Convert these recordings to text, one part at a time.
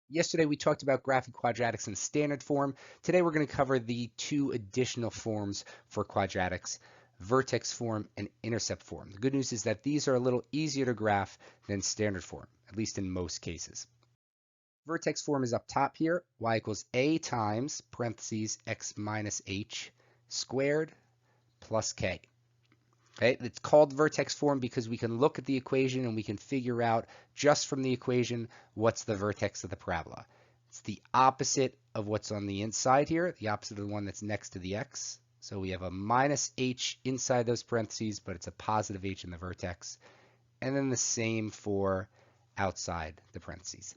Yesterday we talked about graphing quadratics in standard form. Today we're going to cover the two additional forms for quadratics, vertex form and intercept form. The good news is that these are a little easier to graph than standard form, at least in most cases. Vertex form is up top here, y equals a times parentheses x minus h squared plus k. Okay, it's called vertex form because we can look at the equation and we can figure out just from the equation what's the vertex of the parabola. It's the opposite of what's on the inside here, the opposite of the one that's next to the x. So we have a minus h inside those parentheses, but it's a positive h in the vertex. And then the same for outside the parentheses.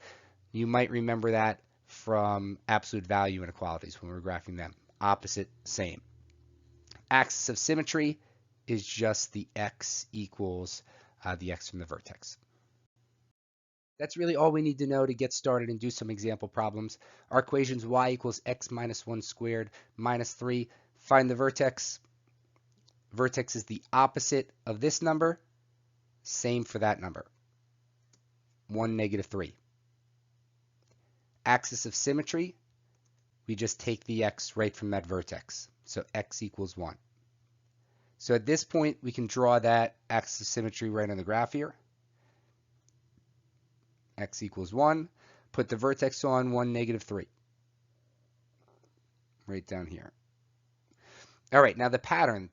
You might remember that from absolute value inequalities when we were graphing them. Opposite, same. Axis of symmetry is just the x equals the x from the vertex. That's really all we need to know to get started and do some example problems. Our equation's y equals x minus 1 squared minus 3. Find the vertex. Vertex is the opposite of this number. Same for that number. 1, negative 3. Axis of symmetry, we just take the x right from that vertex. So x equals 1. So at this point, we can draw that axis of symmetry right on the graph here. X equals 1. Put the vertex on 1, negative 3. Right down here. All right, now the pattern.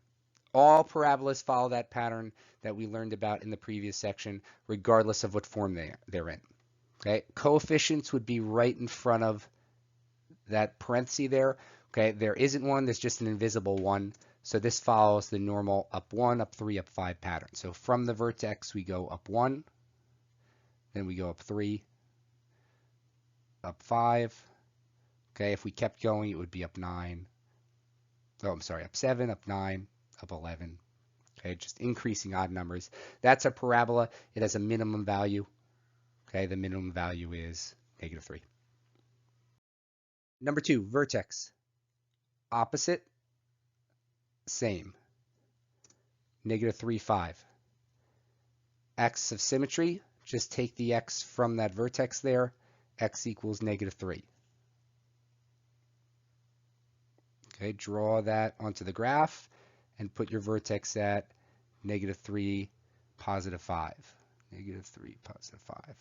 All parabolas follow that pattern that we learned about in the previous section, regardless of what form they're in. Okay, coefficients would be right in front of that parenthesis there. Okay, there isn't one, there's just an invisible 1. So this follows the normal up 1, up 3, up 5 pattern. So from the vertex, we go up 1, then we go up 3, up 5. Okay, if we kept going, it would be up 9. Oh, I'm sorry, up 7, up 9, up 11. Okay, just increasing odd numbers. That's a parabola. It has a minimum value. Okay, the minimum value is negative 3. Number 2, vertex. Opposite, same. Negative 3, 5. Axis of symmetry, just take the x from that vertex there. X equals negative 3. Okay, draw that onto the graph and put your vertex at negative 3, positive 5. Negative 3, positive 5.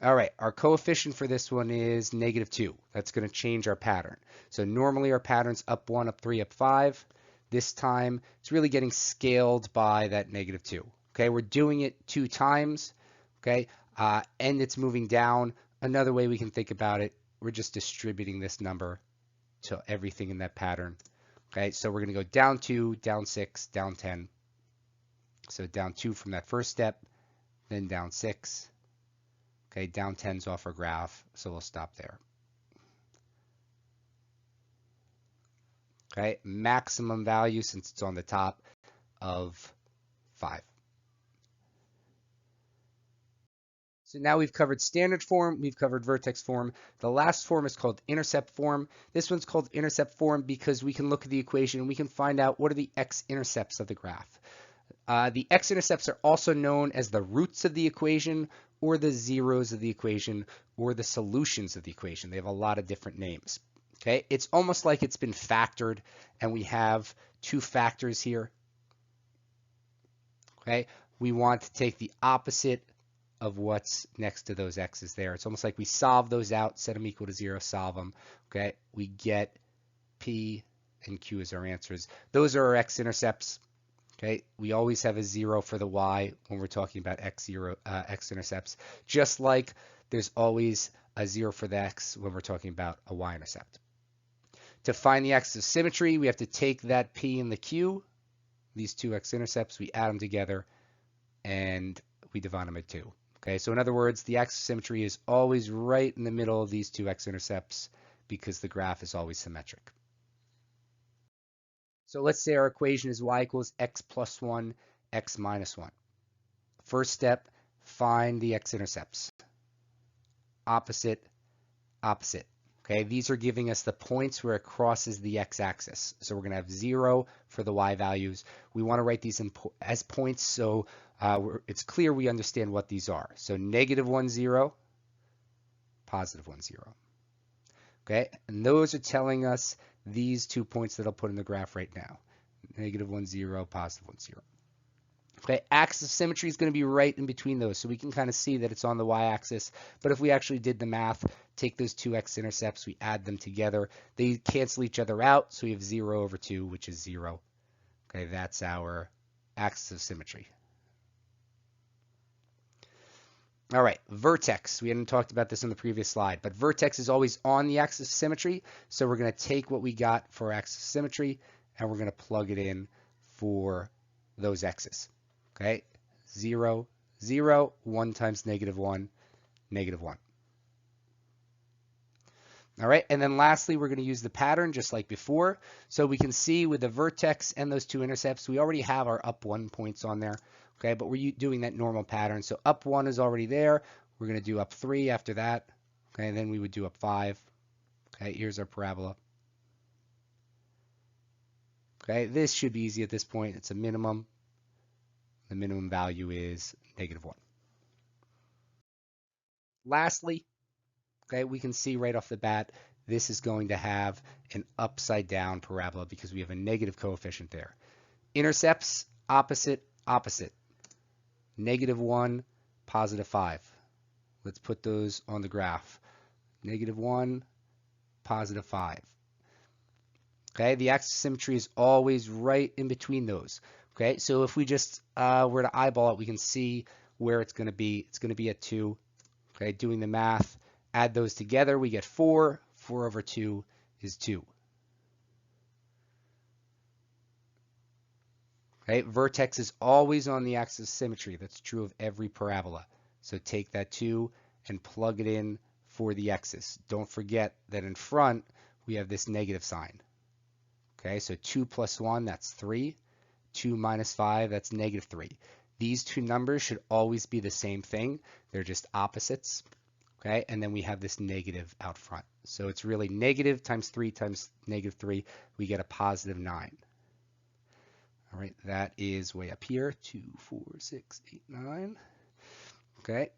All right, our coefficient for this one is negative 2. That's going to change our pattern. So normally our pattern's up 1, up 3, up 5. This time it's really getting scaled by that negative 2. Okay, we're doing it 2 times. Okay, and it's moving down. Another way we can think about it, we're just distributing this number to everything in that pattern. Okay, so we're going to go down 2, down 6, down 10. So down 2 from that first step, then down 6. Okay, down 10's off our graph, so we'll stop there. Okay, maximum value, since it's on the top, of 5. So now we've covered standard form, we've covered vertex form. The last form is called intercept form. This one's called intercept form because we can look at the equation and we can find out what are the x-intercepts of the graph. The x-intercepts are also known as the roots of the equation or the zeros of the equation or the solutions of the equation. They have a lot of different names. Okay, it's almost like it's been factored and we have 2 factors here. Okay, we want to take the opposite of what's next to those x's there. It's almost like we solve those out, set them equal to 0, solve them. Okay, we get P and Q as our answers. Those are our x-intercepts. Okay, we always have a 0 for the y when we're talking about x-intercepts, just like there's always a 0 for the x when we're talking about a y-intercept. To find the axis of symmetry, we have to take that P and the Q, these 2 x-intercepts, we add them together, and we divide them by 2. Okay, so in other words, the axis of symmetry is always right in the middle of these 2 x-intercepts because the graph is always symmetric. So let's say our equation is y equals x plus 1, x minus 1. First step, find the x-intercepts. Opposite, opposite. Okay, these are giving us the points where it crosses the x-axis. So we're going to have 0 for the y values. We want to write these as points so it's clear we understand what these are. So negative 1, 0, positive 1, 0. Okay, and those are telling us these 2 points that I'll put in the graph right now. Negative 1, 0, positive 1, 0. Okay, axis of symmetry is going to be right in between those, so we can kind of see that it's on the y-axis. But if we actually did the math, take those two x-intercepts, we add them together, they cancel each other out, so we have 0 over 2, which is 0. Okay, that's our axis of symmetry. All right, vertex. We hadn't talked about this on the previous slide, but vertex is always on the axis of symmetry, so we're going to take what we got for axis of symmetry, and we're going to plug it in for those x's. Okay, 0, 0, 1 times negative 1, negative 1. All right, and then lastly, we're going to use the pattern just like before. So we can see with the vertex and those two intercepts, we already have our up 1 points on there. Okay, but we're doing that normal pattern. So up 1 is already there. We're going to do up 3 after that. Okay, and then we would do up 5. Okay, here's our parabola. Okay, this should be easy at this point. It's a minimum. The minimum value is negative 1. Lastly, okay, we can see right off the bat, this is going to have an upside down parabola because we have a negative coefficient there. Intercepts, opposite, opposite. Negative 1, positive 5. Let's put those on the graph. Negative 1, positive 5. Okay, the axis of symmetry is always right in between those. Okay, so if we just were to eyeball it, we can see where it's going to be. It's going to be at 2. Okay, doing the math, add those together, we get 4. 4 over 2 is 2. Okay, vertex is always on the axis of symmetry. That's true of every parabola. So take that 2 and plug it in for the x's. Don't forget that in front, we have this negative sign. Okay, so 2 plus 1, that's 3. 2 minus 5, that's negative 3. These two numbers should always be the same thing. They're just opposites. Okay, and then we have this negative out front. So it's really negative times 3 times negative 3. We get a positive 9. All right, that is way up here. 2, 4, 6, 8, 9. Okay.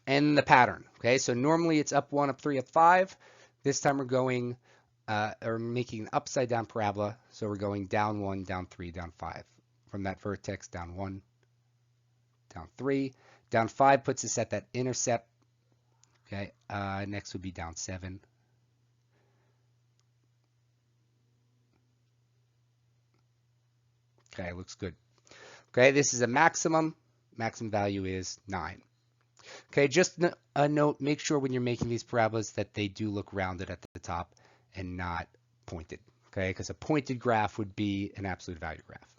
And the pattern. Okay, so normally it's up 1, up 3, up 5. This time we're going or making an upside down parabola. So we're going down 1, down 3, down 5. From that vertex, down 1, down 3. Down 5 puts us at that intercept. Okay, next would be down 7. Okay, looks good. Okay, this is a maximum. Maximum value is 9. Okay, just a note, make sure when you're making these parabolas that they do look rounded at the top and not pointed. Okay, because a pointed graph would be an absolute value graph.